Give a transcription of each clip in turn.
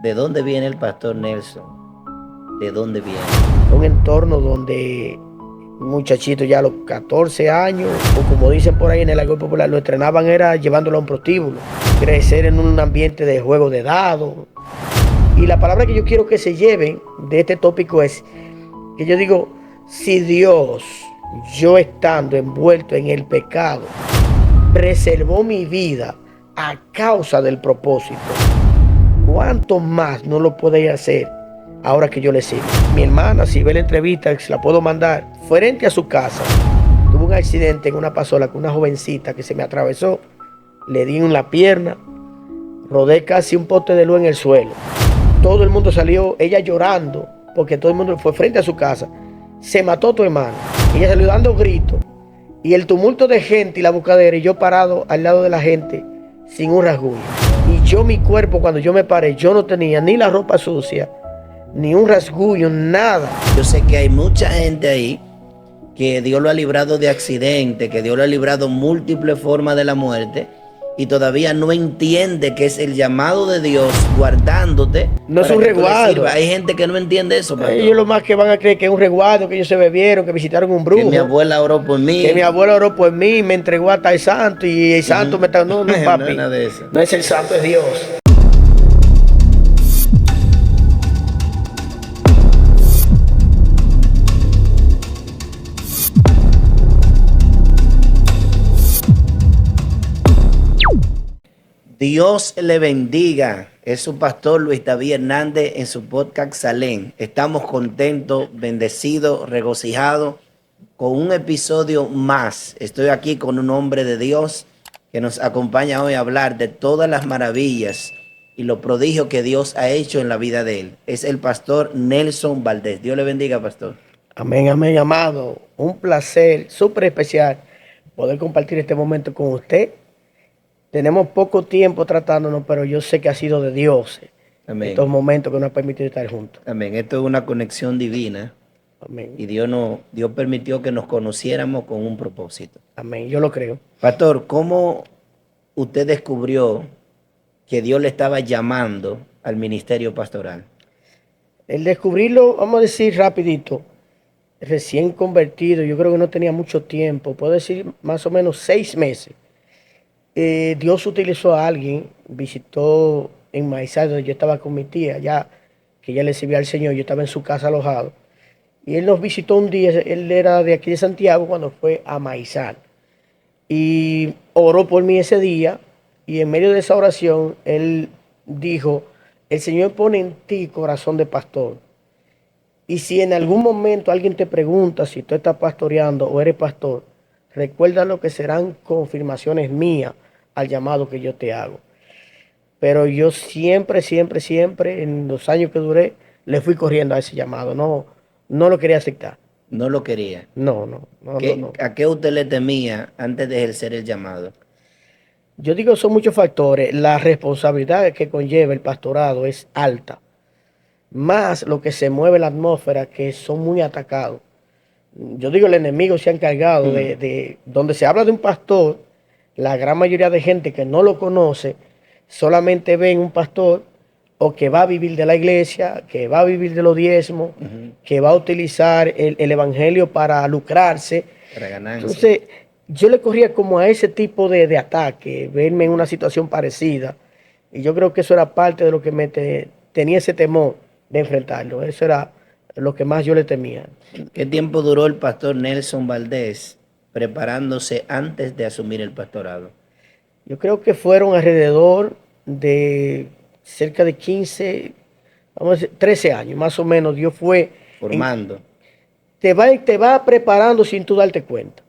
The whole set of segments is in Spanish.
¿De dónde viene el pastor Nelson? ¿De dónde viene? Un entorno donde un muchachito ya a los 14 años, o como dicen por ahí en el argot popular, lo entrenaban era llevándolo a un prostíbulo, crecer en un ambiente de juego de dados. Y la palabra que yo quiero que se lleven de este tópico es que yo digo, si Dios, yo estando envuelto en el pecado, preservó mi vida a causa del propósito, ¿cuánto más no lo puede hacer ahora que yo le sigo? Mi hermana, si ve la entrevista, se la puedo mandar, frente a su casa, tuvo un accidente en una pasola con una jovencita que se me atravesó, le di en la pierna, rodé casi un poste de luz en el suelo. Todo el mundo salió, ella llorando, porque todo el mundo fue frente a su casa. Se mató tu hermano. Ella salió dando gritos. Y el tumulto de gente y la buscadera, y yo parado al lado de la gente, sin un rasguño. Y yo, mi cuerpo, cuando yo me paré, yo no tenía ni la ropa sucia, ni un rasguño, nada. Yo sé que hay mucha gente ahí que Dios lo ha librado de accidentes, que Dios lo ha librado múltiples formas de la muerte, y todavía no entiende que es el llamado de Dios guardándote. No es un resguardo. Hay gente que no entiende eso, pastor. Ellos lo más que van a creer que es un resguardo, que ellos se bebieron, que visitaron un brujo. Que mi abuela oró por mí. Que mi abuela oró por mí, me entregó hasta el santo y el santo me está... No, no, papi. No es nada de eso. No es el santo, es Dios. Dios le bendiga. Es su pastor Luis David Hernández en su podcast Salén. Estamos contentos, bendecidos, regocijados con un episodio más. Estoy aquí con un hombre de Dios que nos acompaña hoy a hablar de todas las maravillas y los prodigios que Dios ha hecho en la vida de él. Es el pastor Nelson Valdés. Dios le bendiga, pastor. Amén, amén, amado. Un placer súper especial poder compartir este momento con usted. Tenemos poco tiempo tratándonos, pero yo sé que ha sido de Dios. Amén. Estos momentos que nos ha permitido estar juntos. Amén. Esto es una conexión divina. Amén. Y Dios permitió que nos conociéramos con un propósito. Amén, yo lo creo. Pastor, ¿cómo usted descubrió que Dios le estaba llamando al ministerio pastoral? El descubrirlo, vamos a decir rapidito, recién convertido, yo creo que no tenía mucho tiempo, puedo decir más o menos 6 meses. Dios utilizó a alguien, visitó en Maizal, donde yo estaba con mi tía, ya que ella le sirvió al Señor, yo estaba en su casa alojado. Y él nos visitó un día, él era de aquí de Santiago cuando fue a Maizal. Y oró por mí ese día, y en medio de esa oración, él dijo, el Señor pone en ti corazón de pastor. Y si en algún momento alguien te pregunta si tú estás pastoreando o eres pastor, recuerda lo que serán confirmaciones mías al llamado que yo te hago. Pero yo siempre, en los años que duré, le fui corriendo a ese llamado. No lo quería aceptar. No lo quería. No. ¿A qué usted le temía antes de ejercer el llamado? Yo digo, son muchos factores. La responsabilidad que conlleva el pastorado es alta. Más lo que se mueve la atmósfera, que son muy atacados. Yo digo, el enemigo se ha encargado de donde se habla de un pastor, la gran mayoría de gente que no lo conoce, solamente ven un pastor o que va a vivir de la iglesia, que va a vivir de los diezmos, que va a utilizar el evangelio para lucrarse. Para ganancia. Entonces, yo le corría como a ese tipo de ataque, verme en una situación parecida. Y yo creo que eso era parte de lo que me tenía ese temor de enfrentarlo. Eso era lo que más yo le temía. ¿Qué tiempo duró el pastor Nelson Valdés preparándose antes de asumir el pastorado? Yo creo que fueron alrededor de cerca de 15, vamos a decir, 13 años, más o menos. Dios fue formando. Te va preparando sin tú darte cuenta.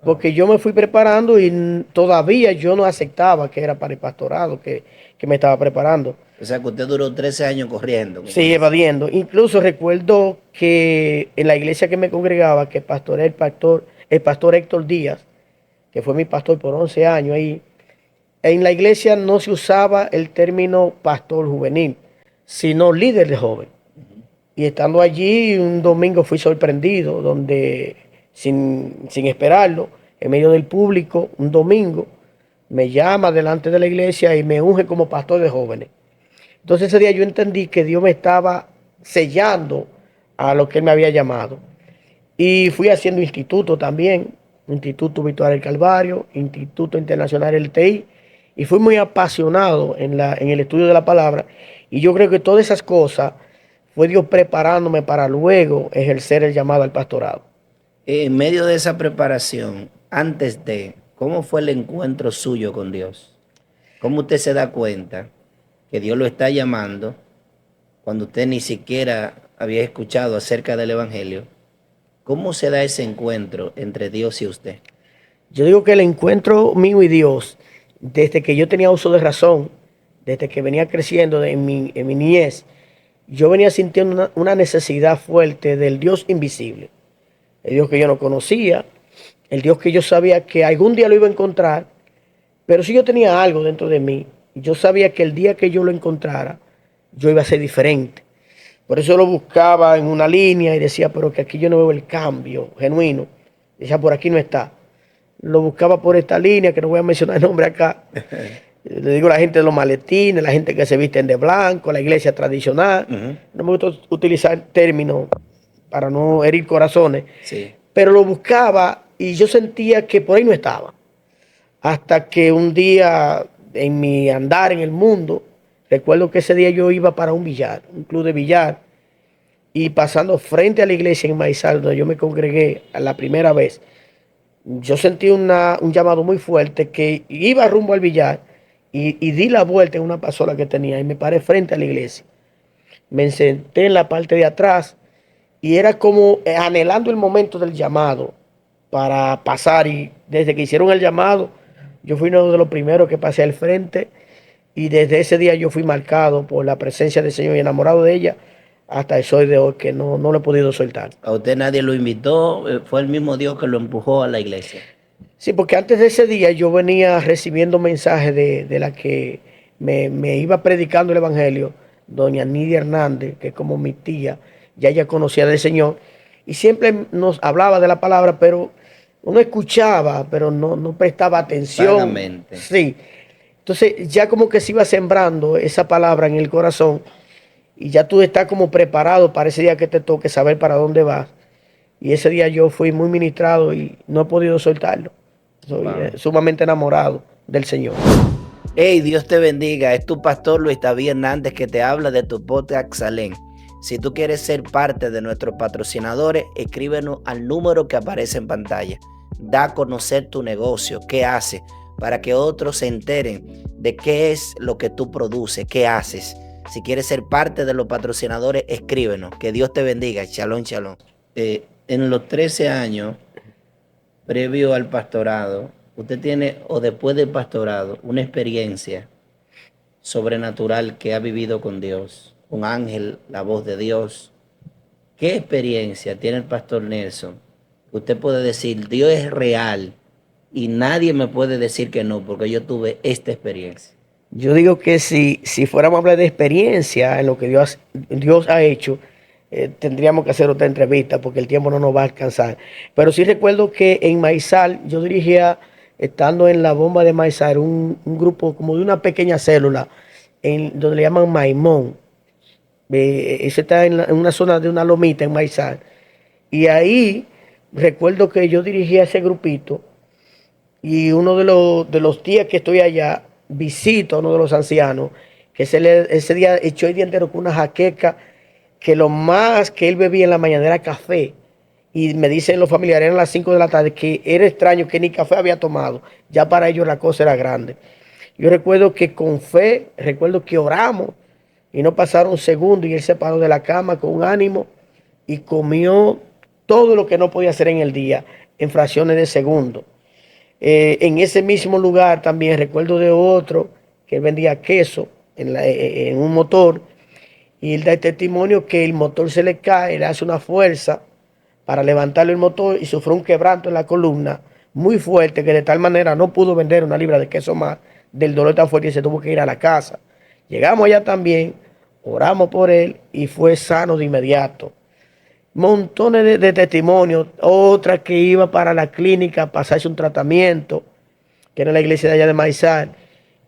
Porque yo me fui preparando y todavía yo no aceptaba que era para el pastorado, que me estaba preparando. O sea, que usted duró 13 años corriendo. Sí, evadiendo. Incluso recuerdo que en la iglesia que me congregaba, que pastoreé el pastor Héctor Díaz, que fue mi pastor por 11 años ahí, en la iglesia no se usaba el término pastor juvenil, sino líder de joven. Y estando allí, un domingo fui sorprendido, donde sin esperarlo, en medio del público, un domingo, me llama delante de la iglesia y me unge como pastor de jóvenes. Entonces ese día yo entendí que Dios me estaba sellando a lo que Él me había llamado. Y fui haciendo instituto también, Instituto Virtual del Calvario, Instituto Internacional LTI, y fui muy apasionado en el estudio de la palabra. Y yo creo que todas esas cosas fue Dios preparándome para luego ejercer el llamado al pastorado. En medio de esa preparación, antes de, ¿cómo fue el encuentro suyo con Dios? ¿Cómo usted se da cuenta que Dios lo está llamando cuando usted ni siquiera había escuchado acerca del Evangelio? ¿Cómo se da ese encuentro entre Dios y usted? Yo digo que el encuentro mío y Dios, desde que yo tenía uso de razón, desde que venía creciendo en mi niñez, yo venía sintiendo una necesidad fuerte del Dios invisible, el Dios que yo no conocía, el Dios que yo sabía que algún día lo iba a encontrar, pero si yo tenía algo dentro de mí, yo sabía que el día que yo lo encontrara, yo iba a ser diferente. Por eso lo buscaba en una línea y decía, pero que aquí yo no veo el cambio genuino. Decía, por aquí no está. Lo buscaba por esta línea, que no voy a mencionar el nombre acá. Le digo a la gente de los maletines, la gente que se visten de blanco, la iglesia tradicional. No me gusta utilizar términos para no herir corazones. Sí. Pero lo buscaba y yo sentía que por ahí no estaba. Hasta que un día en mi andar en el mundo, recuerdo que ese día yo iba para un billar, un club de billar, y pasando frente a la iglesia en Maizal, donde yo me congregué a la primera vez, yo sentí un llamado muy fuerte que iba rumbo al billar y di la vuelta en una pasola que tenía y me paré frente a la iglesia. Me senté en la parte de atrás y era como anhelando el momento del llamado para pasar, y desde que hicieron el llamado, yo fui uno de los primeros que pasé al frente y desde ese día yo fui marcado por la presencia del Señor y enamorado de ella hasta el sol de hoy, que no lo he podido soltar. A usted nadie lo invitó, fue el mismo Dios que lo empujó a la iglesia. Sí, porque antes de ese día yo venía recibiendo mensajes de la que me iba predicando el Evangelio, doña Nidia Hernández, que es como mi tía, ya ella conocía del Señor, y siempre nos hablaba de la palabra, pero uno escuchaba, pero no prestaba atención. Vagamente. Sí. Entonces ya como que se iba sembrando esa palabra en el corazón y ya tú estás como preparado para ese día que te toque saber para dónde vas. Y ese día yo fui muy ministrado y no he podido soltarlo. Soy sumamente enamorado del Señor. Hey, Dios te bendiga. Es tu pastor Luis David Hernández que te habla de tu podcast Salén. Si tú quieres ser parte de nuestros patrocinadores, escríbenos al número que aparece en pantalla. Da a conocer tu negocio, qué haces, para que otros se enteren de qué es lo que tú produces, qué haces. Si quieres ser parte de los patrocinadores, escríbenos. Que Dios te bendiga. Shalom, shalom. En los 13 años, previo al pastorado, usted tiene, o después del pastorado, una experiencia sobrenatural que ha vivido con Dios, un ángel, la voz de Dios. ¿Qué experiencia tiene el pastor Nelson? Usted puede decir, Dios es real y nadie me puede decir que no, porque yo tuve esta experiencia. Yo digo que si fuéramos a hablar de experiencia en lo que Dios ha hecho, tendríamos que hacer otra entrevista porque el tiempo no nos va a alcanzar. Pero sí recuerdo que en Maizal yo dirigía, estando en la bomba de Maizal, un grupo como de una pequeña célula, donde le llaman Maimón. Eso está en una zona de una lomita en Maizal. Y ahí recuerdo que yo dirigía ese grupito y uno de los días que estoy allá, visito a uno de los ancianos, que ese día echó el día entero con una jaqueca, que lo más que él bebía en la mañana era café. Y me dicen los familiares, eran las 5 de la tarde, que era extraño que ni café había tomado. Ya para ellos la cosa era grande. Yo recuerdo que con fe, recuerdo que oramos y no pasaron segundos y él se paró de la cama con un ánimo y comió todo lo que no podía hacer en el día en fracciones de segundo. En ese mismo lugar también recuerdo de otro que él vendía queso en un motor y él da el testimonio que el motor se le cae, le hace una fuerza para levantarle el motor y sufrió un quebranto en la columna muy fuerte que de tal manera no pudo vender una libra de queso más del dolor tan fuerte y se tuvo que ir a la casa. Llegamos allá también, oramos por él y fue sano de inmediato. Montones de testimonios, otra que iba para la clínica a pasarse un tratamiento, que era la iglesia de allá de Maizal,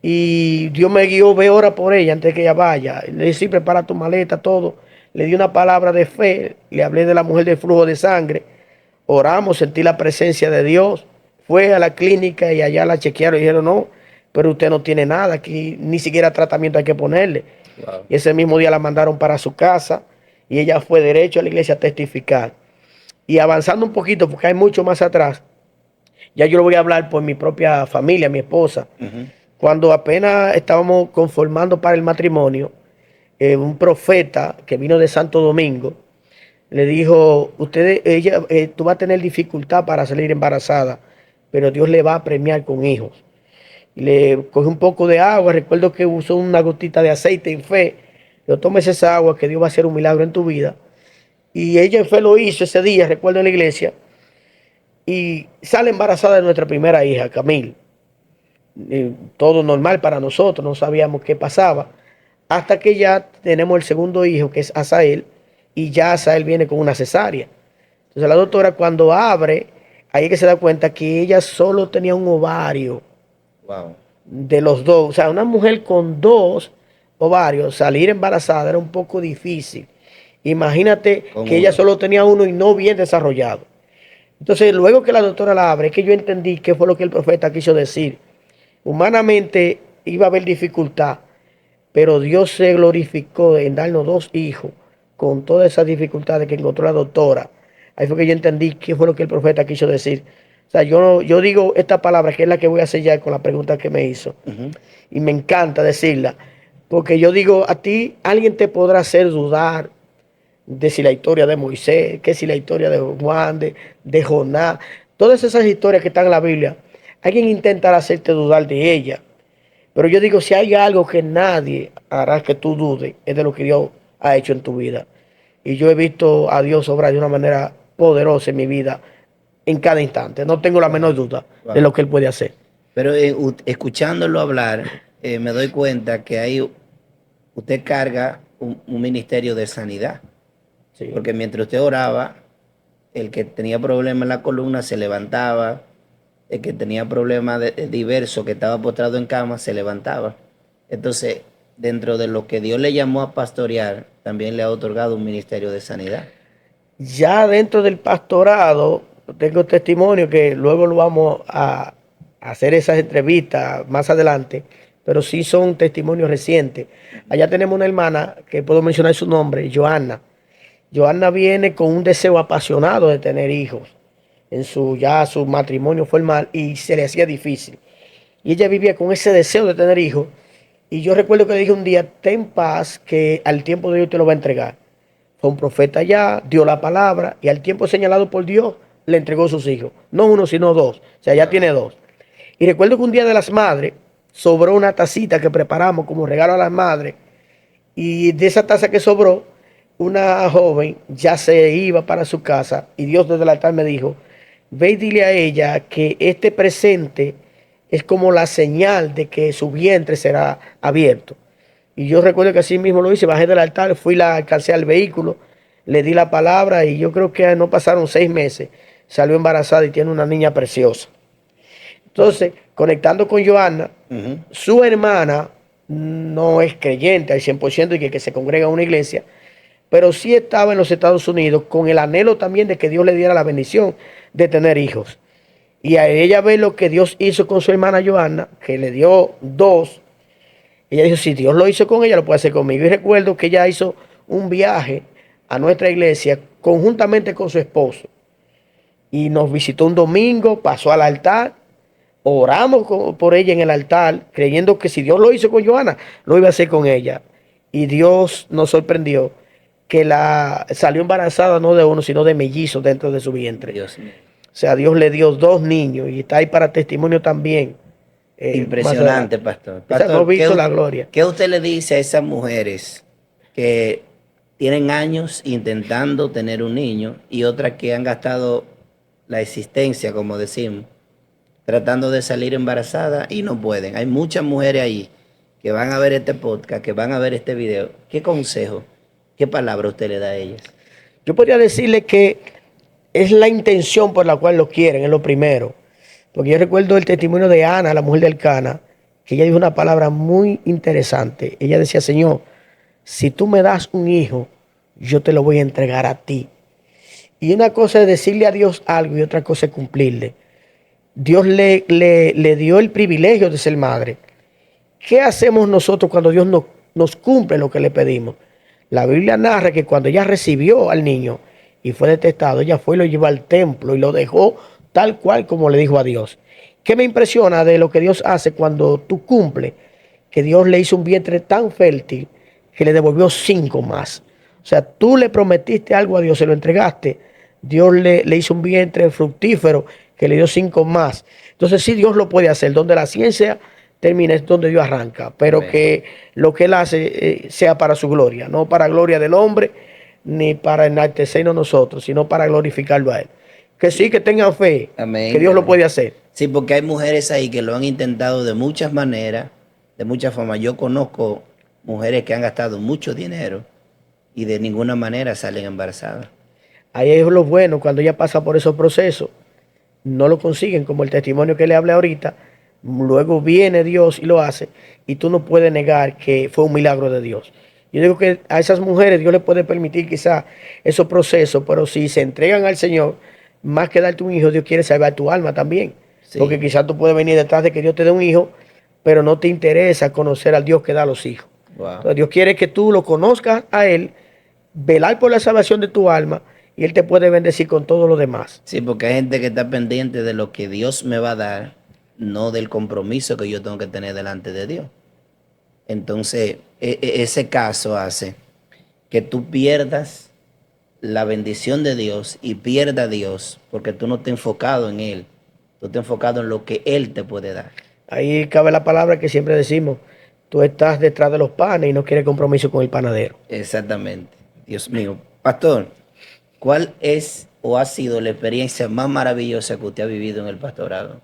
Y Dios me guió, ve ora por ella antes de que ella vaya. Le dije, sí, prepara tu maleta, todo. Le di una palabra de fe, le hablé de la mujer del flujo de sangre. Oramos, sentí la presencia de Dios. Fue a la clínica y allá la chequearon y dijeron, no, pero usted no tiene nada, aquí ni siquiera tratamiento hay que ponerle. Wow. Y ese mismo día la mandaron para su casa y ella fue derecho a la iglesia a testificar. Y avanzando un poquito, porque hay mucho más atrás, ya yo lo voy a hablar por mi propia familia, mi esposa. Cuando apenas estábamos conformando para el matrimonio, un profeta que vino de Santo Domingo le dijo, tú vas a tener dificultad para salir embarazada, pero Dios le va a premiar con hijos. Y le cogió un poco de agua, recuerdo que usó una gotita de aceite en fe. Yo tomes esa agua que Dios va a hacer un milagro en tu vida. Y ella en fe lo hizo ese día, recuerdo en la iglesia, y sale embarazada de nuestra primera hija, Camil. Todo normal para nosotros, no sabíamos qué pasaba, hasta que ya tenemos el segundo hijo, que es Asael, y ya Asael viene con una cesárea. Entonces la doctora cuando abre, ahí es que se da cuenta que ella solo tenía un ovario. Wow. De los dos, o sea, una mujer con dos ovarios, salir embarazada era un poco difícil. Imagínate Con que ella uno. solo tenía uno y no bien desarrollado. Entonces, luego que la doctora la abre, es que yo entendí qué fue lo que el profeta quiso decir. Humanamente iba a haber dificultad, pero Dios se glorificó en darnos dos hijos con todas esas dificultades que encontró la doctora. Ahí fue que yo entendí qué fue lo que el profeta quiso decir. O sea, yo digo esta palabra que es la que voy a sellar con la pregunta que me hizo. Y me encanta decirla, porque yo digo, a ti alguien te podrá hacer dudar de si la historia de Moisés, que si la historia de Juan, de Jonás, todas esas historias que están en la Biblia, alguien intentará hacerte dudar de ella. Pero yo digo, si hay algo que nadie hará que tú dudes, es de lo que Dios ha hecho en tu vida. Y yo he visto a Dios obrar de una manera poderosa en mi vida en cada instante. No tengo la menor duda de lo que Él puede hacer. Pero escuchándolo hablar, me doy cuenta que ahí usted carga un ministerio de sanidad. Sí. Porque mientras usted oraba, el que tenía problemas en la columna se levantaba, el que tenía problemas diversos, que estaba postrado en cama, se levantaba. Entonces, dentro de lo que Dios le llamó a pastorear, también le ha otorgado un ministerio de sanidad. Ya dentro del pastorado, tengo testimonio que luego lo vamos a hacer esas entrevistas más adelante, pero sí son testimonios recientes. Allá tenemos una hermana que puedo mencionar su nombre, Johanna. Johanna viene con un deseo apasionado de tener hijos en su matrimonio formal y se le hacía difícil. Y ella vivía con ese deseo de tener hijos. Y yo recuerdo que le dije un día, ten paz, que al tiempo de Dios te lo va a entregar. Fue un profeta ya, dio la palabra y al tiempo señalado por Dios le entregó sus hijos. No uno, sino dos. O sea, ya tiene dos. Y recuerdo que un día de las madres sobró una tacita que preparamos como regalo a las madres. Y de esa taza que sobró, una joven ya se iba para su casa y Dios desde el altar me dijo, ve y dile a ella que este presente es como la señal de que su vientre será abierto. Y yo recuerdo que así mismo lo hice, bajé del altar, fui, la alcancé al vehículo, le di la palabra y yo creo que no pasaron 6 meses, salió embarazada y tiene una niña preciosa. Entonces, conectando con Johanna, su hermana no es creyente al 100% y que se congrega en una iglesia, pero sí estaba en los Estados Unidos con el anhelo también de que Dios le diera la bendición de tener hijos. Y a ella ve lo que Dios hizo con su hermana Johanna, que le dio dos. Ella dijo, si Dios lo hizo con ella, lo puede hacer conmigo. Y recuerdo que ella hizo un viaje a nuestra iglesia conjuntamente con su esposo. Y nos visitó un domingo, pasó al altar, oramos por ella en el altar, creyendo que si Dios lo hizo con Johanna, lo iba a hacer con ella. Y Dios nos sorprendió que salió embarazada no de uno, sino de mellizos dentro de su vientre. Dios mío. O sea, Dios le dio 2 niños y está ahí para testimonio también. Impresionante, pastor. Pastor, hemos visto la gloria. ¿Qué usted le dice a esas mujeres que tienen años intentando tener un niño y otras que han gastado la existencia, como decimos, tratando de salir embarazadas y no pueden? Hay muchas mujeres ahí que van a ver este podcast, que van a ver este video. ¿Qué consejo, qué palabra usted le da a ellas? Yo podría decirle que es la intención por la cual lo quieren, es lo primero. Porque yo recuerdo el testimonio de Ana, la mujer del Cana, que ella dijo una palabra muy interesante. Ella decía, Señor, si tú me das un hijo, yo te lo voy a entregar a ti. Y una cosa es decirle a Dios algo y otra cosa es cumplirle. Dios le dio el privilegio de ser madre. ¿Qué hacemos nosotros cuando Dios nos cumple lo que le pedimos? La Biblia narra que cuando ella recibió al niño y fue detestado, ella fue y lo llevó al templo y lo dejó tal cual como le dijo a Dios. ¿Qué me impresiona de lo que Dios hace cuando tú cumples? Que Dios le hizo un vientre tan fértil que le devolvió 5 más. O sea, tú le prometiste algo a Dios, se lo entregaste. Dios le hizo un vientre fructífero que le dio 5 más. Entonces sí, Dios lo puede hacer. Donde la ciencia termina es donde Dios arranca. Pero Amén. que lo que Él hace sea para su gloria. No para gloria del hombre, ni para enaltecernos nosotros, sino para glorificarlo a Él. Que sí, que tengan fe, Amén. que Dios lo puede hacer. Sí, porque hay mujeres ahí que lo han intentado de muchas maneras, de muchas formas. Yo conozco mujeres que han gastado mucho dinero y de ninguna manera salen embarazadas. Ahí es lo bueno, cuando ella pasa por esos procesos, no lo consiguen, como el testimonio que le hablé ahorita. Luego viene Dios y lo hace, y tú no puedes negar que fue un milagro de Dios. Yo digo que a esas mujeres Dios les puede permitir quizás esos procesos, pero si se entregan al Señor, más que darte un hijo, Dios quiere salvar tu alma también. Sí. Porque quizás tú puedes venir detrás de que Dios te dé un hijo, pero no te interesa conocer al Dios que da los hijos. Wow. Entonces Dios quiere que tú lo conozcas a Él, velar por la salvación de tu alma, y Él te puede bendecir con todo lo demás. Sí, porque hay gente que está pendiente de lo que Dios me va a dar, no del compromiso que yo tengo que tener delante de Dios. Entonces, ese caso hace que tú pierdas la bendición de Dios y pierda a Dios porque tú no te has enfocado en Él, tú te has enfocado en lo que Él te puede dar. Ahí cabe la palabra que siempre decimos, tú estás detrás de los panes y no quieres compromiso con el panadero. Exactamente. Dios mío. Pastor, ¿cuál es o ha sido la experiencia más maravillosa que usted ha vivido en el pastorado?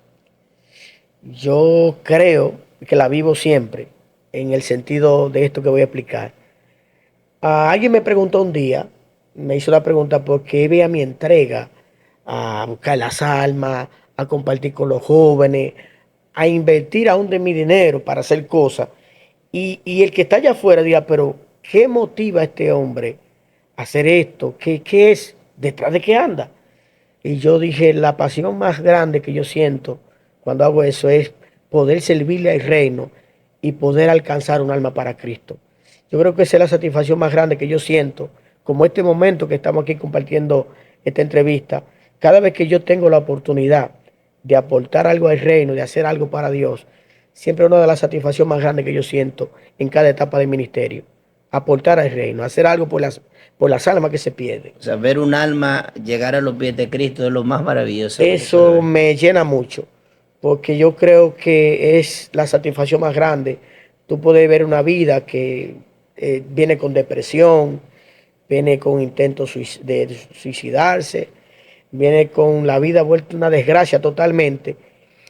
Yo creo que la vivo siempre en el sentido de esto que voy a explicar. Alguien me preguntó un día, me hizo la pregunta por qué veía mi entrega a buscar las almas, a compartir con los jóvenes, a invertir aún de mi dinero para hacer cosas. Y el que está allá afuera dirá, pero ¿qué motiva a este hombre a hacer esto? ¿Qué es? ¿Detrás de qué anda? Y yo dije, la pasión más grande que yo siento cuando hago eso es poder servirle al reino y poder alcanzar un alma para Cristo. Yo creo que esa es la satisfacción más grande que yo siento, como este momento que estamos aquí compartiendo esta entrevista. Cada vez que yo tengo la oportunidad de aportar algo al reino, de hacer algo para Dios, siempre una de las satisfacciones más grandes que yo siento en cada etapa del ministerio. Aportar al reino, hacer algo por las almas que se pierden. O sea, ver un alma llegar a los pies de Cristo es lo más maravilloso. Eso me llena mucho, porque yo creo que es la satisfacción más grande. Tú puedes ver una vida que viene con depresión, viene con intentos de suicidarse, viene con la vida vuelta una desgracia totalmente,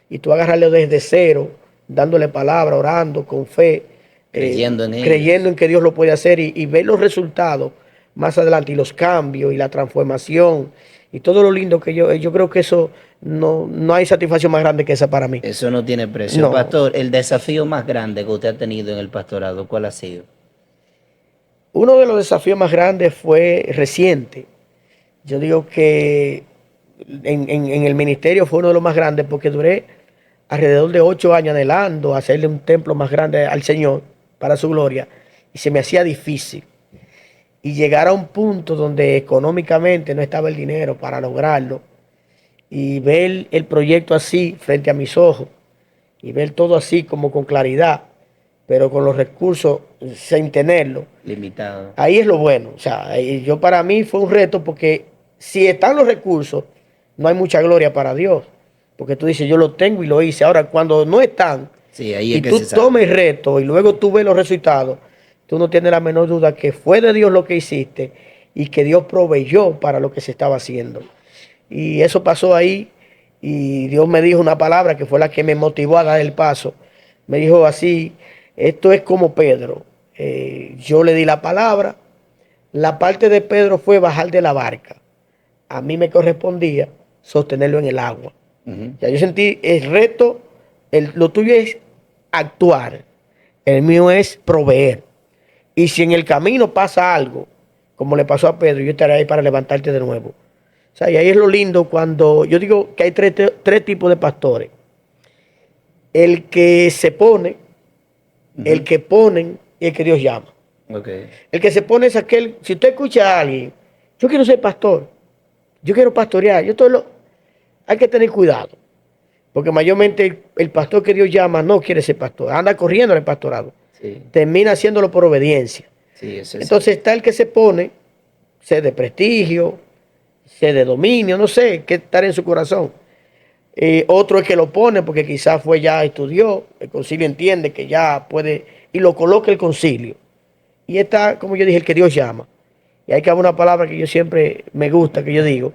y tú agarrarlo desde cero, dándole palabra, orando con fe, creyendo en creyendo en que Dios lo puede hacer y ver los resultados más adelante y los cambios y la transformación y todo lo lindo que yo creo que eso no hay satisfacción más grande que esa para mí. Eso no tiene precio. No. Pastor, el desafío más grande que usted ha tenido en el pastorado, ¿cuál ha sido? Uno de los desafíos más grandes fue reciente. Yo digo que en el ministerio fue uno de los más grandes porque duré alrededor de 8 años anhelando hacerle un templo más grande al Señor para su gloria y se me hacía difícil. Y llegar a un punto donde económicamente no estaba el dinero para lograrlo y ver el proyecto así frente a mis ojos y ver todo así como con claridad, pero con los recursos sin tenerlo. Limitado. Ahí es lo bueno. O sea, yo para mí fue un reto porque si están los recursos, no hay mucha gloria para Dios. Porque tú dices, yo lo tengo y lo hice. Ahora, cuando no están, sí, ahí y es que tú se sabe. tomes el reto y luego tú ves los resultados, tú no tienes la menor duda que fue de Dios lo que hiciste y que Dios proveyó para lo que se estaba haciendo. Y eso pasó ahí y Dios me dijo una palabra que fue la que me motivó a dar el paso. Me dijo así, esto es como Pedro. Yo le di la palabra, la parte de Pedro fue bajar de la barca. A mí me correspondía sostenerlo en el agua. Ya yo sentí el reto, lo tuyo es actuar, el mío es proveer. Y si en el camino pasa algo, como le pasó a Pedro, yo estaré ahí para levantarte de nuevo. O sea, y ahí es lo lindo cuando yo digo que hay tres tipos de pastores. El que se pone, el que ponen y el que Dios llama. Okay. El que se pone es aquel, si usted escucha a alguien, yo quiero ser pastor, yo quiero pastorear, hay que tener cuidado. Porque mayormente el pastor que Dios llama no quiere ser pastor, anda corriendo en el pastorado. Sí. Termina haciéndolo por obediencia. Sí, eso es Entonces está el que se pone, sed de prestigio, sed de dominio, no sé, qué estar en su corazón. Otro es que lo pone porque quizás ya estudió, el concilio entiende que ya puede, y lo coloca el concilio. Y está, como yo dije, el que Dios llama. Y hay que haber una palabra que yo siempre me gusta, que yo digo,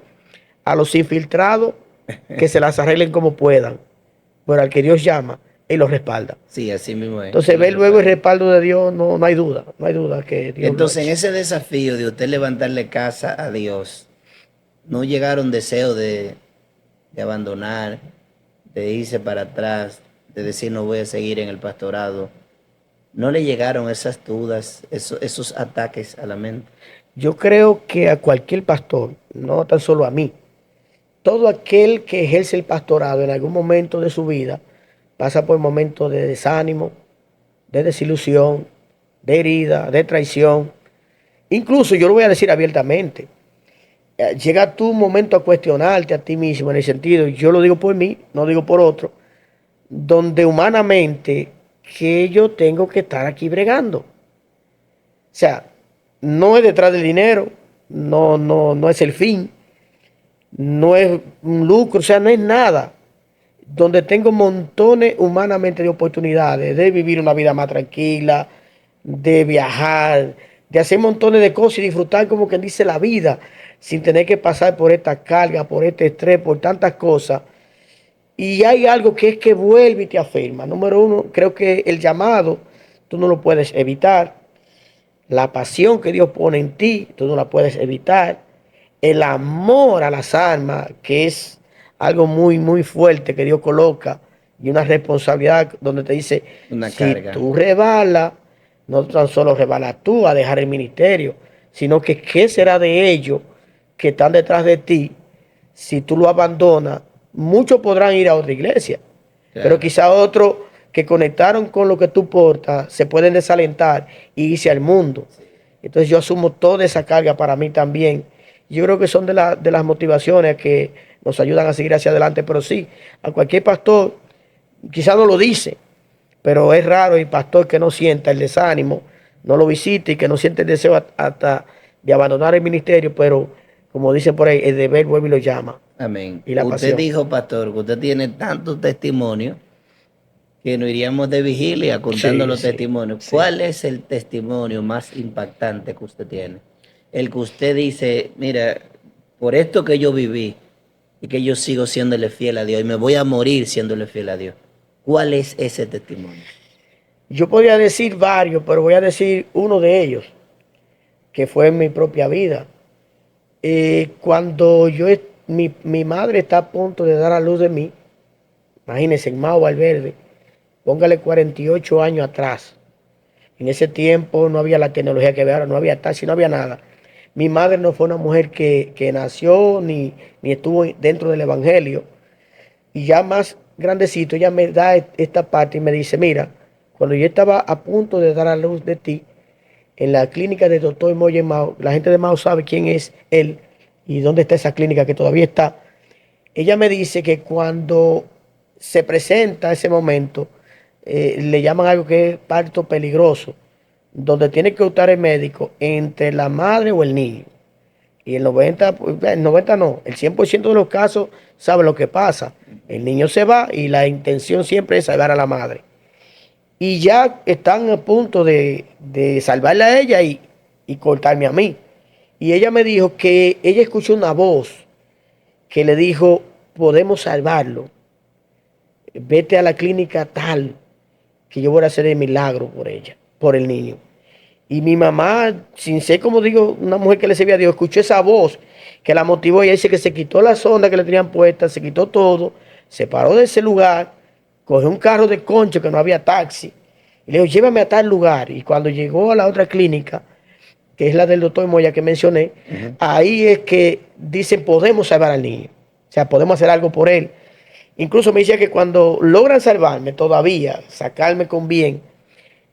a los infiltrados que se las arreglen como puedan, pero al que Dios llama, Él los respalda. Sí, así mismo es. Entonces ver luego el respaldo de Dios, no hay duda, no hay duda que Dios Entonces, en ese desafío de usted levantarle casa a Dios, ¿no llegaron deseos de abandonar, de irse para atrás, de decir no voy a seguir en el pastorado? ¿No le llegaron esas dudas, esos ataques a la mente? Yo creo que a cualquier pastor, no tan solo a mí, todo aquel que ejerce el pastorado en algún momento de su vida pasa por momentos de desánimo, de desilusión, de herida, de traición. Incluso yo lo voy a decir abiertamente. Llega tu momento a cuestionarte a ti mismo en el sentido, yo lo digo por mí, no digo por otro, donde humanamente que yo tengo que estar aquí bregando. O sea, no es detrás del dinero, no es el fin, no es un lucro, o sea, no es nada. Donde tengo montones humanamente de oportunidades de vivir una vida más tranquila, de viajar, de hacer montones de cosas y disfrutar como quien dice la vida, sin tener que pasar por esta carga, por este estrés, por tantas cosas. Y hay algo que es que vuelve y te afirma. Número uno, creo que el llamado, tú no lo puedes evitar. La pasión que Dios pone en ti, tú no la puedes evitar. El amor a las almas, que es algo muy, muy fuerte que Dios coloca, y una responsabilidad donde te dice, Una si carga. tú rebalas, no tan solo rebalas tú a dejar el ministerio, sino que qué será de ellos que están detrás de ti si tú lo abandonas. Muchos podrán ir a otra iglesia, Claro. pero quizá otros que conectaron con lo que tú portas se pueden desalentar y irse al mundo. Entonces yo asumo toda esa carga para mí también. Yo creo que son de las motivaciones que nos ayudan a seguir hacia adelante, pero sí, a cualquier pastor, quizá no lo dice, pero es raro el pastor que no sienta el desánimo, no lo visite y que no siente el deseo hasta de abandonar el ministerio, pero como dicen por ahí, el deber vuelve y lo llama. Amén. Y la Usted pasión. dijo, pastor, que usted tiene tantos testimonios que nos iríamos de vigilia contando Sí, los sí, testimonios. sí. ¿Cuál es el testimonio más impactante que usted tiene? El que usted dice, mira, por esto que yo viví y que yo sigo siéndole fiel a Dios y me voy a morir siéndole fiel a Dios. ¿Cuál es ese testimonio? Yo podría decir varios, pero voy a decir uno de ellos, que fue en mi propia vida. Cuando mi madre está a punto de dar a luz de mí, imagínense, en Mao Valverde, póngale 48 años atrás. En ese tiempo no había la tecnología que ve ahora, no había taxi, no había nada. Mi madre no fue una mujer que nació ni estuvo dentro del evangelio. Y ya más grandecito, ella me da esta parte y me dice, mira, cuando yo estaba a punto de dar a luz de ti, en la clínica del doctor Moye Mao, la gente de Mao sabe quién es él y dónde está esa clínica que todavía está. Ella me dice que cuando se presenta ese momento, le llaman algo que es parto peligroso, donde tiene que optar el médico entre la madre o el niño. Y el 90 no, el 100% de los casos sabe lo que pasa. El niño se va y la intención siempre es salvar a la madre. Y ya están a punto de salvarla a ella y cortarme a mí. Y ella me dijo que ella escuchó una voz que le dijo, podemos salvarlo. Vete a la clínica tal, que yo voy a hacer el milagro por ella, por el niño. Y mi mamá, sin ser como digo, una mujer que le servía a Dios, escuchó esa voz que la motivó y ella dice que se quitó la sonda que le tenían puesta, se quitó todo, se paró de ese lugar Cogió un carro de concho que no había taxi. Y le dijo, llévame a tal lugar. Y cuando llegó a la otra clínica, que es la del doctor Moya que mencioné, ahí es que dicen, podemos salvar al niño. O sea, podemos hacer algo por él. Incluso me decía que cuando logran salvarme todavía, sacarme con bien,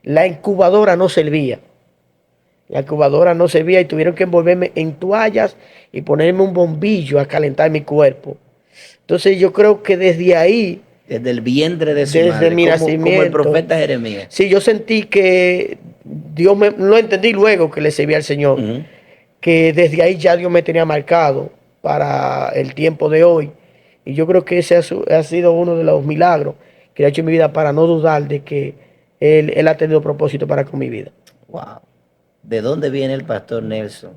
la incubadora no servía. La incubadora no servía y tuvieron que envolverme en toallas y ponerme un bombillo a calentar mi cuerpo. Entonces yo creo que desde ahí, Desde el vientre de su desde madre, mi como el nacimiento, profeta Jeremías. sí, yo sentí que Dios me, lo entendí luego que le servía al Señor, que desde ahí ya Dios me tenía marcado para el tiempo de hoy. Y yo creo que ese ha sido uno de los milagros que ha hecho en mi vida para no dudar de que Él ha tenido propósito para con mi vida. Wow. ¿De dónde viene el pastor Nelson?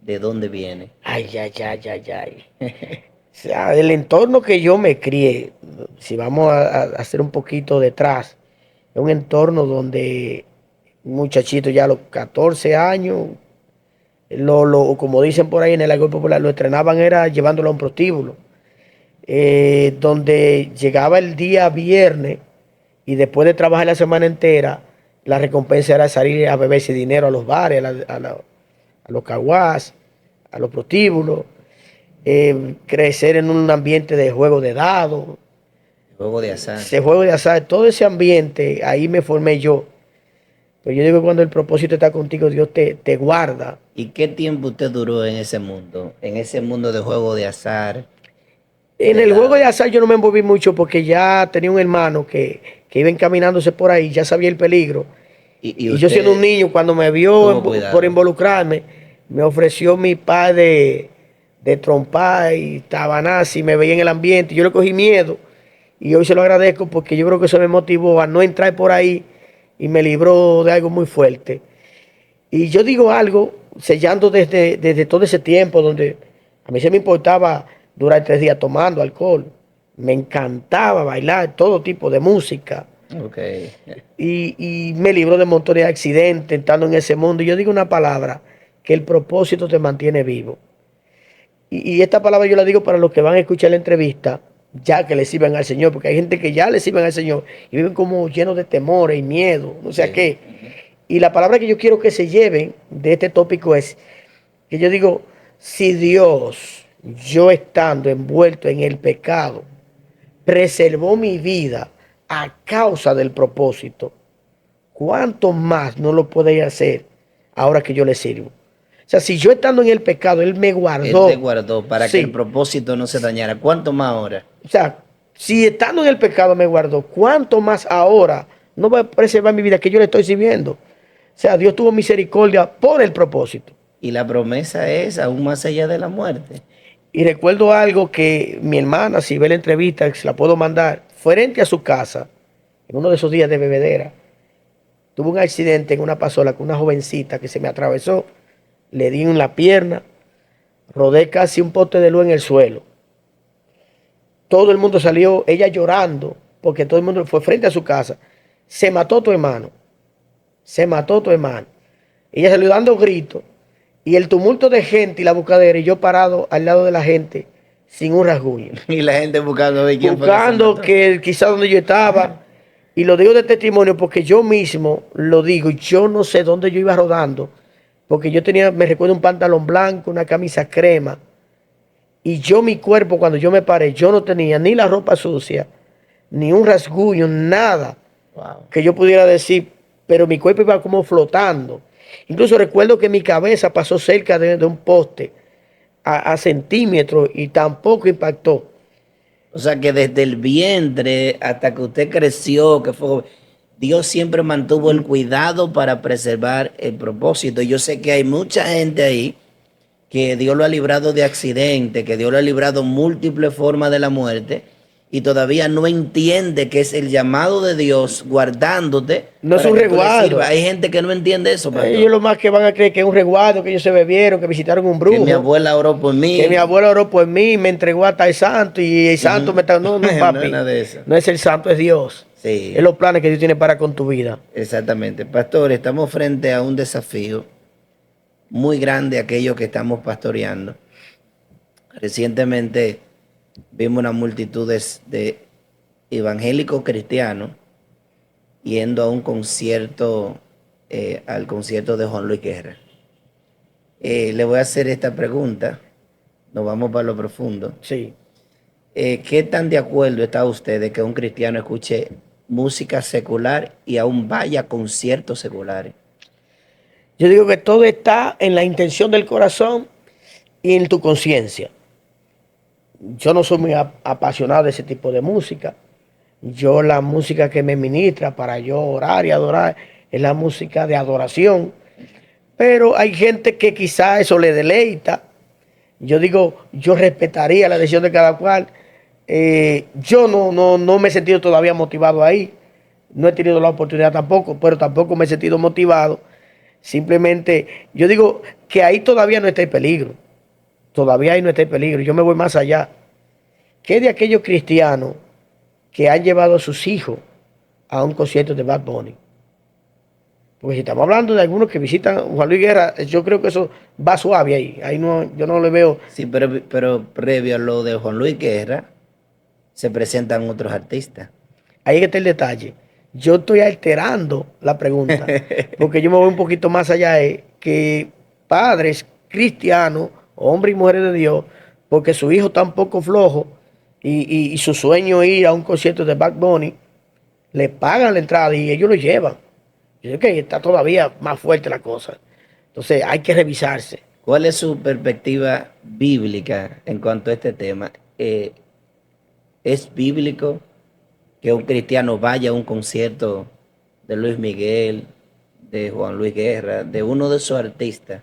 ¿De dónde viene? Ay, ay, ay, ay, ay. O sea, el entorno que yo me crié, si vamos a hacer un poquito detrás, es un entorno donde un muchachito ya a los 14 años, como dicen por ahí en el argot popular, lo entrenaban era llevándolo a un prostíbulo, donde llegaba el día viernes y después de trabajar la semana entera, la recompensa era salir a beber ese dinero a los bares, a los caguás, a los prostíbulos, crecer en un ambiente de juego de dados, Juego de azar. ese juego de azar, todo ese ambiente, ahí me formé yo. Pero yo digo que cuando el propósito está contigo, Dios te guarda. ¿Y qué tiempo usted duró en ese mundo? En ese mundo de juego de azar. En De el juego de dados. azar yo no me envolví mucho porque ya tenía un hermano que iba encaminándose por ahí, ya sabía el peligro. Y Y yo siendo un niño, cuando me vio tuvo cuidado. por involucrarme, me ofreció mi padre de trompar y tabanas y me veía en el ambiente. Yo le cogí miedo y hoy se lo agradezco porque yo creo que eso me motivó a no entrar por ahí y me libró de algo muy fuerte. Y yo digo algo, sellando desde todo ese tiempo donde a mí se me importaba durar 3 días tomando alcohol. Me encantaba bailar todo tipo de música. Ok. Y me libró de montones de accidentes estando en ese mundo. Y yo digo una palabra, que el propósito te mantiene vivo. Y esta palabra yo la digo para los que van a escuchar la entrevista, ya que le sirven al Señor, porque hay gente que ya le sirven al Señor y viven como llenos de temores y miedo, no sé a qué. Y la palabra que yo quiero que se lleven de este tópico es que yo digo, si Dios, yo estando envuelto en el pecado, preservó mi vida a causa del propósito, ¿cuánto más no lo puede hacer ahora que yo le sirvo? O sea, si yo estando en el pecado, Él me guardó. Él te guardó para que Sí. el propósito no se dañara. ¿Cuánto más ahora? O sea, si estando en el pecado me guardó, ¿cuánto más ahora no va a preservar mi vida que yo le estoy sirviendo? O sea, Dios tuvo misericordia por el propósito. Y la promesa es aún más allá de la muerte. Y recuerdo algo que mi hermana, si ve la entrevista, se la puedo mandar, frente a su casa, en uno de esos días de bebedera, tuvo un accidente en una pasola con una jovencita que se me atravesó, le di en la pierna, rodé casi un poste de luz en el suelo. Todo el mundo salió, ella llorando, porque todo el mundo fue frente a su casa. Se mató tu hermano. Se mató tu hermano. Ella salió dando gritos. Y el tumulto de gente y la buscadera, y yo parado al lado de la gente, sin un rasguño. Y la gente buscando de quién Buscando fue que quizás donde yo estaba. Y lo digo de testimonio porque yo mismo lo digo. Yo no sé dónde yo iba rodando. Porque yo tenía, me recuerdo, un pantalón blanco, una camisa crema. Y yo, mi cuerpo, cuando yo me paré, yo no tenía ni la ropa sucia, ni un rasguño, nada Wow. que yo pudiera decir, pero mi cuerpo iba como flotando. Incluso recuerdo que mi cabeza pasó cerca de un poste a centímetros y tampoco impactó. O sea que desde el vientre hasta que usted creció, que fue, Dios siempre mantuvo el cuidado para preservar el propósito. Yo sé que hay mucha gente ahí que Dios lo ha librado de accidentes, que Dios lo ha librado múltiples formas de la muerte y todavía no entiende que es el llamado de Dios guardándote. No es para un que tú le resguardo. sirvas. Hay gente que no entiende eso, pastor. Ellos lo más que van a creer que es un resguardo, que ellos se bebieron, que visitaron un brujo. Que mi abuela oró por mí. Que mi abuelo oró por mí, me entregó hasta el santo y el santo me está... No, no, papi. No es nada de eso. No es el santo, es Dios. Sí. Es los planes que Dios tiene para con tu vida. Exactamente. Pastor, estamos frente a un desafío muy grande, aquellos que estamos pastoreando. Recientemente vimos una multitud de evangélico cristiano yendo a un concierto, al concierto de Juan Luis Guerra. Le voy a hacer esta pregunta, nos vamos para lo profundo. Sí. ¿Qué tan de acuerdo está usted de que un cristiano escuche música secular y aún vaya a conciertos seculares? Yo digo que todo está en la intención del corazón y en tu conciencia. Yo no soy muy apasionado de ese tipo de música. Yo la música que me ministra para yo orar y adorar es la música de adoración. Pero hay gente que quizá eso le deleita. Yo digo, yo respetaría la decisión de cada cual. Yo no me he sentido todavía motivado ahí. No he tenido la oportunidad tampoco, pero tampoco me he sentido motivado. Simplemente, yo digo que ahí todavía no está el peligro. Todavía ahí no está el peligro. Yo me voy más allá. ¿Qué de aquellos cristianos que han llevado a sus hijos a un concierto de Bad Bunny? Porque si estamos hablando de algunos que visitan Juan Luis Guerra, yo creo que eso va suave ahí. Ahí no, yo no le veo. Sí, pero previo a lo de Juan Luis Guerra, se presentan otros artistas. Ahí está el detalle. Yo estoy alterando la pregunta, porque yo me voy un poquito más allá de que padres cristianos, hombres y mujeres de Dios, porque su hijo está un poco flojo y su sueño es ir a un concierto de Bad Bunny, le pagan la entrada y ellos lo llevan. Yo creo que está todavía más fuerte la cosa. Entonces hay que revisarse. ¿Cuál es su perspectiva bíblica en cuanto a este tema? ¿Es bíblico que un cristiano vaya a un concierto de Luis Miguel, de Juan Luis Guerra, de uno de esos artistas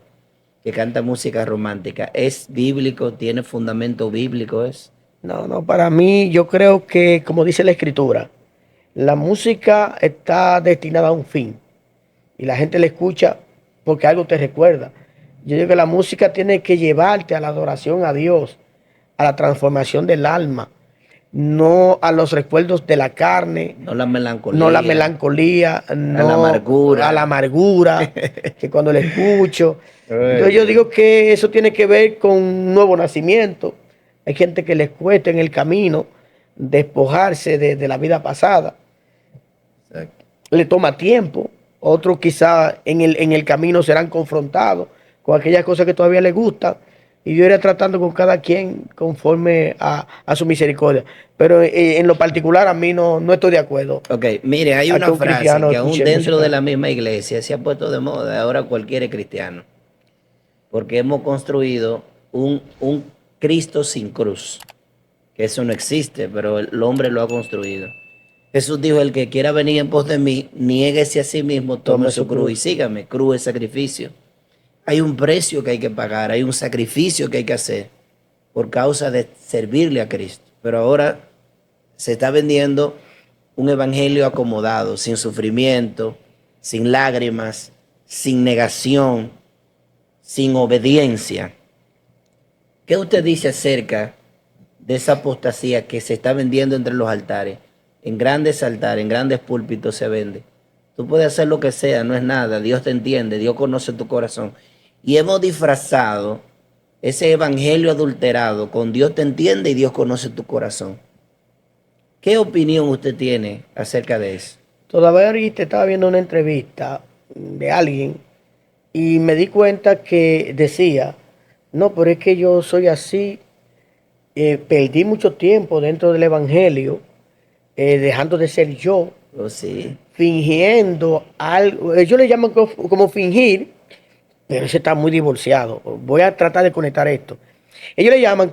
que canta música romántica? ¿Es bíblico? ¿Tiene fundamento bíblico? No, para mí yo creo que, como dice la Escritura, la música está destinada a un fin y la gente la escucha porque algo te recuerda. Yo digo que la música tiene que llevarte a la adoración a Dios, a la transformación del alma, no a los recuerdos de la carne, No la melancolía. no la melancolía, no la amargura. a la amargura, que cuando la escucho. Entonces yo digo que eso tiene que ver con un nuevo nacimiento. Hay gente que les cuesta en el camino despojarse de la vida pasada. Exacto. Le toma tiempo. Otros quizá en el camino serán confrontados con aquellas cosas que todavía les gustan. Y yo iré tratando con cada quien conforme a su misericordia. Pero en lo particular a mí no estoy de acuerdo. Ok, mire, hay una un frase cristiano que aún escuche dentro música. de la misma iglesia se ha puesto de moda. Ahora cualquiera es cristiano. Porque hemos construido un Cristo sin cruz. Que eso no existe, pero el hombre lo ha construido. Jesús dijo, el que quiera venir en pos de mí, niéguese a sí mismo, tome su cruz y sígame. Cruz es sacrificio. Hay un precio que hay que pagar, hay un sacrificio que hay que hacer por causa de servirle a Cristo. Pero ahora se está vendiendo un evangelio acomodado, sin sufrimiento, sin lágrimas, sin negación, sin obediencia. ¿Qué usted dice acerca de esa apostasía que se está vendiendo entre los altares? En grandes altares, en grandes púlpitos se vende. Tú puedes hacer lo que sea, no es nada. Dios te entiende, Dios conoce tu corazón. Y hemos disfrazado ese evangelio adulterado con Dios te entiende y Dios conoce tu corazón. ¿Qué opinión usted tiene acerca de eso? Todavía ahorita estaba viendo una entrevista de alguien y me di cuenta que decía, no, pero es que yo soy así, perdí mucho tiempo dentro del evangelio, dejando de ser yo, Oh, sí. fingiendo algo. Ellos le llaman como fingir, pero ese está muy divorciado. Voy a tratar de conectar esto. Ellos le llaman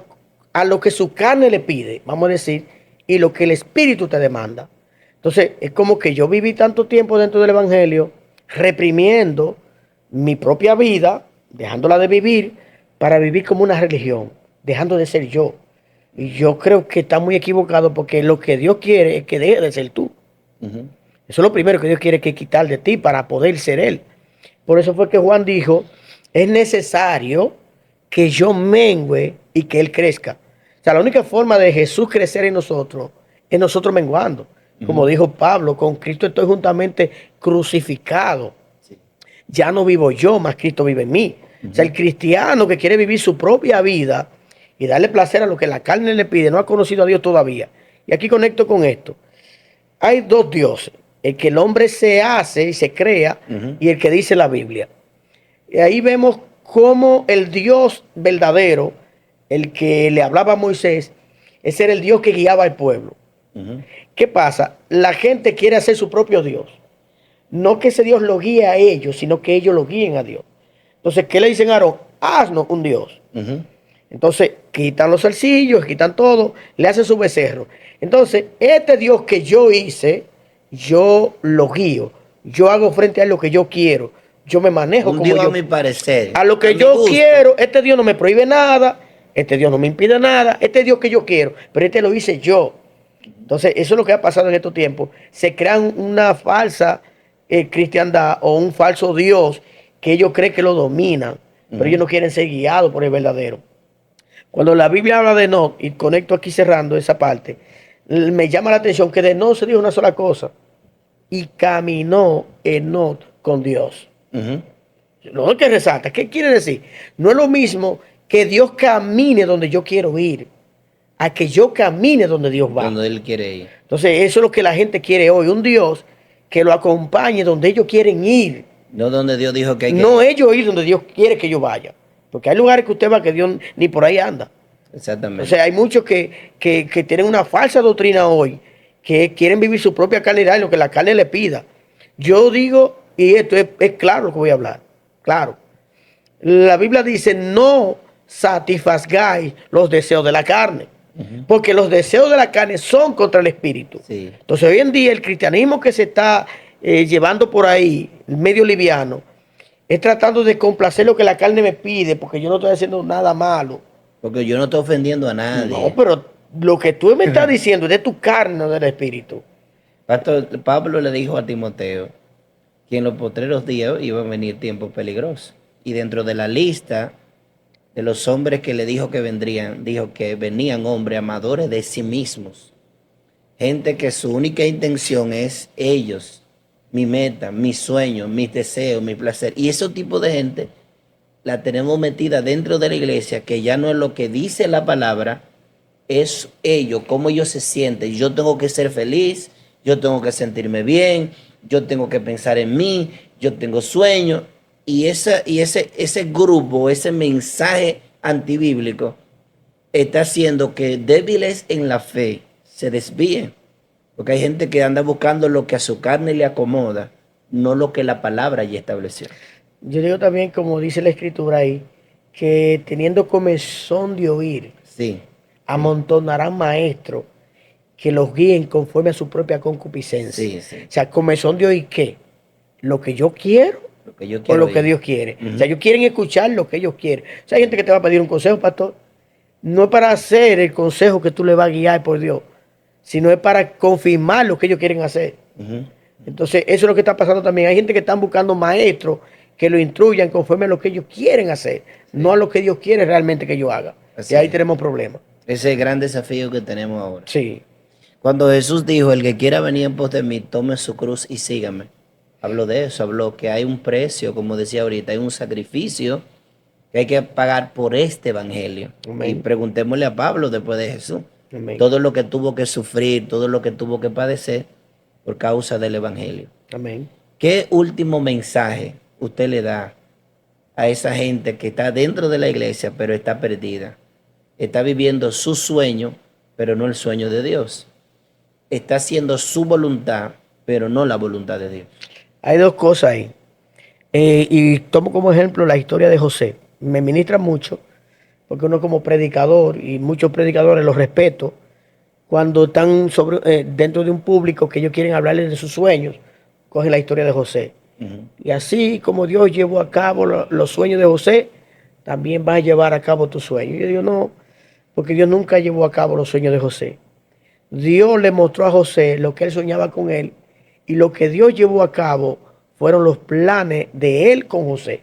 a lo que su carne le pide, vamos a decir, y lo que el espíritu te demanda. Entonces, es como que yo viví tanto tiempo dentro del evangelio, reprimiendo mi propia vida, dejándola de vivir, para vivir como una religión, dejando de ser yo. Y yo creo que está muy equivocado porque lo que Dios quiere es que deje de ser tú. Uh-huh. Eso es lo primero que Dios quiere que quitar de ti para poder ser Él. Por eso fue que Juan dijo, es necesario que yo mengüe y que Él crezca. O sea, la única forma de Jesús crecer en nosotros es nosotros menguando. Como dijo Pablo, con Cristo estoy juntamente crucificado. Sí. Ya no vivo yo, más Cristo vive en mí. O sea, el cristiano que quiere vivir su propia vida y darle placer a lo que la carne le pide, no ha conocido a Dios todavía. Y aquí conecto con esto. hay dos dioses. El que el hombre se hace y se crea y el que dice la Biblia. Y ahí vemos cómo el Dios verdadero, el que le hablaba a Moisés, ese era el Dios que guiaba al pueblo. ¿Qué pasa? La gente quiere hacer su propio Dios. No que ese Dios lo guíe a ellos, sino que ellos lo guíen a Dios. Entonces, ¿qué le dicen a Aarón? Haznos un Dios. Entonces, quitan los zarcillos, quitan todo, le hacen su becerro. Entonces, este Dios que yo hice, yo lo guío. Yo hago frente a lo que yo quiero. Yo me manejo Un como Dios yo. a mi parecer. A lo que a mi yo gusto. quiero, este Dios no me prohíbe nada, este Dios no me impide nada, este Dios que yo quiero, pero este lo hice yo. Entonces, eso es lo que ha pasado en estos tiempos. Se crean una falsa cristiandad o un falso Dios que ellos creen que lo dominan, pero ellos no quieren ser guiados por el verdadero. Cuando la Biblia habla de Enoc, y conecto aquí cerrando esa parte, me llama la atención que de Enoc se dijo una sola cosa: y caminó Enoc con Dios. No es que resalta. ¿Qué quiere decir? No es lo mismo que Dios camine donde yo quiero ir, a que yo camine donde Dios va. Donde Él quiere ir. Entonces, eso es lo que la gente quiere hoy. Un Dios que lo acompañe donde ellos quieren ir. No donde Dios dijo que hay que No ir. ellos ir donde Dios quiere que yo vaya. Porque hay lugares que usted va que Dios ni por ahí anda. Exactamente. O sea, hay muchos que tienen una falsa doctrina hoy, que quieren vivir su propia carnalidad y lo que la carne le pida. Yo digo, y esto es claro lo que voy a hablar, claro. La Biblia dice: no satisfagáis los deseos de la carne, porque los deseos de la carne son contra el espíritu. Sí. Entonces, hoy en día el cristianismo que se está llevando por ahí, medio liviano, es tratando de complacer lo que la carne me pide, porque yo no estoy haciendo nada malo. Porque yo no estoy ofendiendo a nadie. No, pero lo que tú me estás diciendo es de tu carne, no del espíritu. Pastor, Pablo le dijo a Timoteo que en los postreros días iban a venir tiempos peligrosos. Y dentro de la lista de los hombres que le dijo que vendrían, dijo que venían hombres amadores de sí mismos. Gente que su única intención es ellos, mi meta, mis sueños, mis deseos, mi placer. Y ese tipo de gente la tenemos metida dentro de la iglesia, que ya no es lo que dice la palabra, es ellos, cómo ellos se sienten. Yo tengo que ser feliz, yo tengo que sentirme bien, yo tengo que pensar en mí, yo tengo sueños. Y ese grupo, ese mensaje antibíblico está haciendo que débiles en la fe se desvíen. Porque hay gente que anda buscando lo que a su carne le acomoda, no lo que la palabra ya estableció. Yo digo también, como dice la escritura ahí, que teniendo comezón de oír, Sí. amontonarán maestros que los guíen conforme a su propia concupiscencia. Sí, sí. O sea, comezón de oír, ¿qué? Lo que yo quiero Lo que yo o quiero lo que oír. Dios quiere. O sea, ellos quieren escuchar lo que ellos quieren. O sea, hay gente que te va a pedir un consejo, pastor. No es para hacer el consejo que tú le vas a guiar por Dios, sino es para confirmar lo que ellos quieren hacer. Entonces, eso es lo que está pasando también. Hay gente que están buscando maestros que lo instruyan conforme a lo que ellos quieren hacer, no a lo que Dios quiere realmente que yo haga. Así Y ahí es. tenemos problemas. Ese es el gran desafío que tenemos ahora. Sí. Cuando Jesús dijo, el que quiera venir en pos de mí, tome su cruz y sígame. Habló de eso, habló que hay un precio, como decía ahorita, hay un sacrificio que hay que pagar por este evangelio. Amén. Y preguntémosle a Pablo después de Jesús. Amén. Todo lo que tuvo que sufrir, todo lo que tuvo que padecer por causa del evangelio. Amén. ¿Qué último mensaje usted le da a esa gente que está dentro de la iglesia, pero está perdida? Está viviendo su sueño, pero no el sueño de Dios. Está haciendo su voluntad, pero no la voluntad de Dios. Hay dos cosas ahí. Y tomo como ejemplo la historia de José. Me ministra mucho, porque uno como predicador, y muchos predicadores los respeto, cuando están dentro de un público que ellos quieren hablarles de sus sueños, cogen la historia de José. Y así como Dios llevó a cabo los sueños de José, también va a llevar a cabo tus sueños. Yo digo, no, porque Dios nunca llevó a cabo los sueños de José. Dios le mostró a José lo que él soñaba con él, y lo que Dios llevó a cabo fueron los planes de él con José.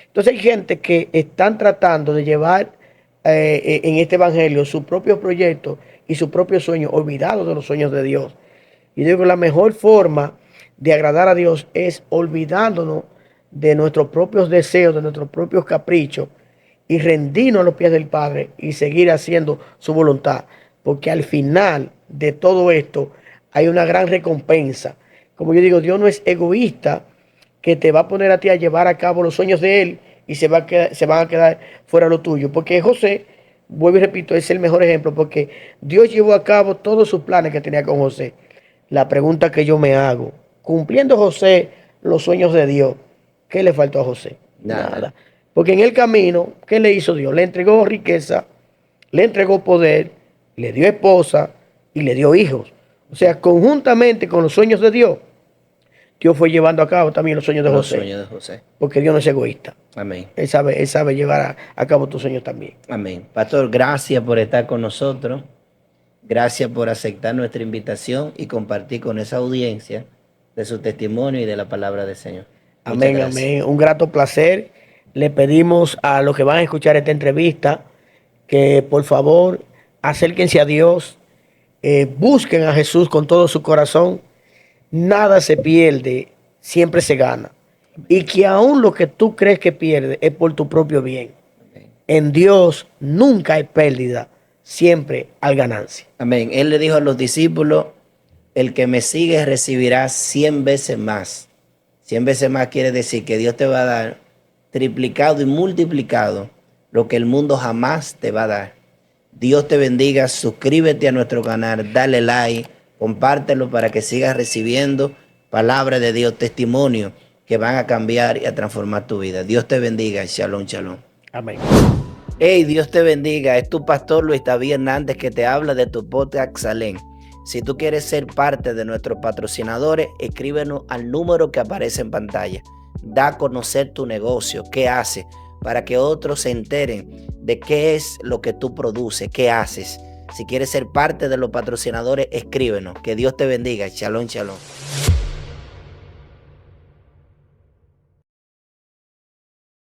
Entonces hay gente que están tratando de llevar en este evangelio su propio proyecto y su propio sueño, olvidados de los sueños de Dios. Y digo que la mejor forma de agradar a Dios es olvidándonos de nuestros propios deseos, de nuestros propios caprichos, y rendirnos a los pies del Padre y seguir haciendo su voluntad. Porque al final de todo esto hay una gran recompensa. Como yo digo, Dios no es egoísta que te va a poner a ti a llevar a cabo los sueños de Él y se van a quedar fuera lo tuyo. Porque José, vuelvo y repito, es el mejor ejemplo porque Dios llevó a cabo todos sus planes que tenía con José. La pregunta que yo me hago, cumpliendo José los sueños de Dios, ¿qué le faltó a José? Nada. Porque en el camino, ¿qué le hizo Dios? Le entregó riqueza, le entregó poder, le dio esposa y le dio hijos. O sea, conjuntamente con los sueños de Dios, Dios fue llevando a cabo también los sueños de José. Los sueños de José. Porque Dios no es egoísta. Amén. Él sabe llevar a cabo tus sueños también. Amén. Pastor, gracias por estar con nosotros. Gracias por aceptar nuestra invitación y compartir con esa audiencia de su testimonio y de la palabra del Señor. Amén, amén. Un grato placer. Le pedimos a los que van a escuchar esta entrevista que por favor acérquense a Dios, busquen a Jesús con todo su corazón. Nada se pierde, siempre se gana. Y que aún lo que tú crees que pierdes es por tu propio bien. Amén. En Dios nunca hay pérdida, siempre hay ganancia. Amén. Él le dijo a los discípulos, el que me sigue recibirá 100 veces más. 100 veces más quiere decir que Dios te va a dar triplicado y multiplicado lo que el mundo jamás te va a dar. Dios te bendiga, suscríbete a nuestro canal, dale like, compártelo para que sigas recibiendo palabra de Dios, testimonio que van a cambiar y a transformar tu vida. Dios te bendiga, shalom, shalom. Amén. Hey, Dios te bendiga, es tu pastor Luis David Hernández que te habla de tu podcast Salem. Si tú quieres ser parte de nuestros patrocinadores, escríbenos al número que aparece en pantalla. Da a conocer tu negocio, qué haces, para que otros se enteren de qué es lo que tú produces, qué haces. Si quieres ser parte de los patrocinadores, escríbenos. Que Dios te bendiga. Shalom, shalom.